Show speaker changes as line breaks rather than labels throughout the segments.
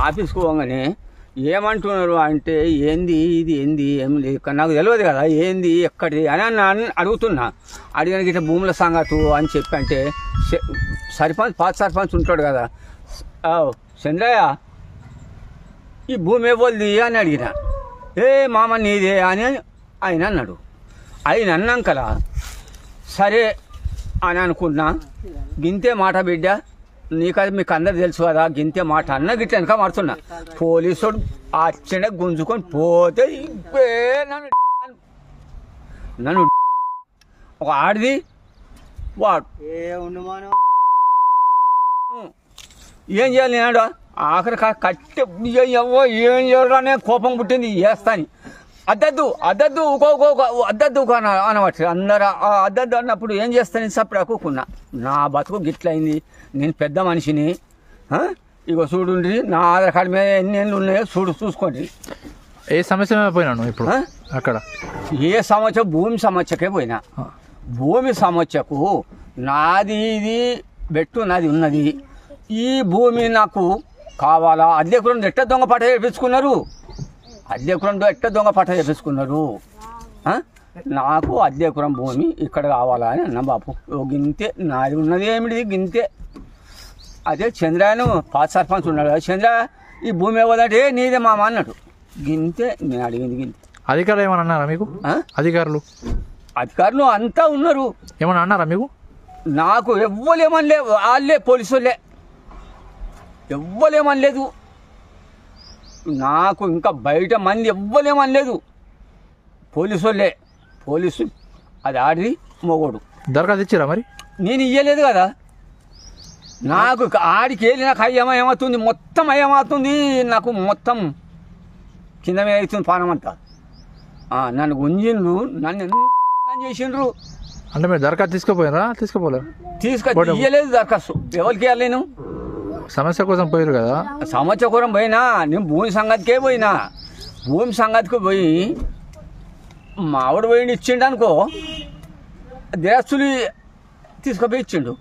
ఆఫీస్కి పోగానే ఏమంటున్నారు అంటే ఏంది ఇది ఏంది ఏం లేదు నాకు తెలియదు కదా ఏంది ఎక్కడి అని అడుగుతున్నా. అడిగానికి ఇట్లా భూముల సంగతు అని చెప్పి అంటే సర్పంచ్ పాత సర్పంచ్ ఉంటాడు కదా, చంద్రయ్య ఈ భూమి ఇవ్వద్ది అని అడిగిన. ఏ మామ నీదే అని ఆయన అన్నాడు. ఆయన అన్నాకలా సరే అని అనుకున్నా. గింతే మాట బిడ్డ, నీకది మీకు అందరు తెలుసు కదా, గింతే మాట అన్న గిట్ల వెనక మారుతున్నా. పోలీసుడు అచ్చండ గుంజుకొని పోతే నన్ను ఒక ఆడిది వాడు ఏం చేయాలి నేనాడు ఆఖరి కట్టె ఎవ్వో ఏం చేయాలనే కోపం పుట్టింది వేస్తాని. అద్దద్దు అద్దద్దు అద్దద్దు అనవచ్చు అందరు. అద్దద్దు అన్నప్పుడు ఏం చేస్తాను సప్పుడు అక్కుకున్నా. నా బతుకు గిట్లయింది, నేను పెద్ద మనిషిని. ఇగో చూడుండ్రి నా ఆధార్ కార్డు మీద ఎన్ని ఏళ్ళు ఉన్నాయో చూసుకోండి.
ఏ సమస్య పోయినాను ఇప్పుడు అక్కడ?
ఏ సమస్య? భూమి సమస్యకే పోయినా. భూమి సమస్యకు నాది ఇది బెట్టు నాది ఉన్నది. ఈ భూమి నాకు కావాలా? అద్దెకురం ఎట్ట దొంగ పట్ట చేపించుకున్నారు, అద్దెకురం ఎట్ట దొంగ పట్ట చేపించుకున్నారు. నాకు అద్దెకురం భూమి ఇక్కడ కావాలా అని అన్నా. బాపు గింతే నాది ఉన్నది ఏమిటి గింతే. అదే చంద్రను పాత సర్పంచ్ ఉన్నాడు కదా, చంద్ర ఈ భూమి ఇవ్వదంటే నీదే మామ అన్నాడు. గింతే నేను అడిగింది గింతే.
అధికారులు ఏమన్నా అన్నారా మీకు?
అధికారులు అంతా ఉన్నారు.
ఏమన్నా అన్నారా మీకు?
నాకు ఎవ్వలేమనలే, వాళ్ళే పోలీసులే ఎవ్వలేమనలేదు. నాకు ఇంకా బయట మంది ఎవ్వలేమనలేదు, పోలీసులే. పోలీసు అది ఆడి మొగోడు.
దరఖాస్తు ఇచ్చిరా మరి?
నేను ఇయ్యలేదు కదా. నాకు ఆడికి వెళ్ళి నాకు అయ్యమవుతుంది, మొత్తం అయ్యమవుతుంది. నాకు మొత్తం కింద మీద అవుతుంది పానమంతా. నన్ను గుంజిండ్రు, నన్ను ఎంత చేసిండ్రు.
అంటే మీరు దరఖాస్తు తీసుకుపోయారా? తీసుకోపోలేరు?
ఇయ్యలేదు దరఖాస్తు. ఎవరికి ఇవ్వాలి? నేను
సమస్య కోసం పోయారు కదా.
సమస్య కోసం పోయినా. నేను భూమి సంగతికే పోయినా. భూమి సంగతికి పోయి మా ఆవిడ పోయి ఇచ్చిండు అనుకో, దిరాస్తులు తీసుకుపోయి ఇచ్చిండు.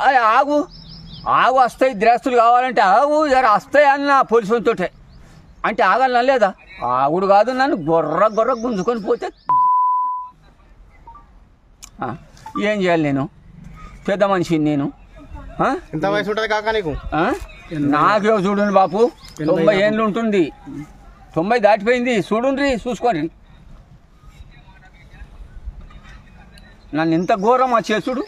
అది ఆగు ఆగు వస్తాయి దిరాస్తులు కావాలంటే ఆగు జర వస్తాయి అన్న పోలీసులతో అంటే ఆగాలన్నా లేదా? ఆగుడు కాదు, నన్ను గొర్ర గుంజుకొని పోతే ఏం చేయాలి? నేను పెద్ద మనిషిని. నేను
ఎంత వయసు ఉంటుంది కాక నీకు?
నాకే చూడండి బాపు, 90 ఏళ్ళు ఉంటుంది. 90 దాటిపోయింది. చూడండి, చూసుకోండి నన్ను ఎంత ఘోరం ఆ చేసుడు.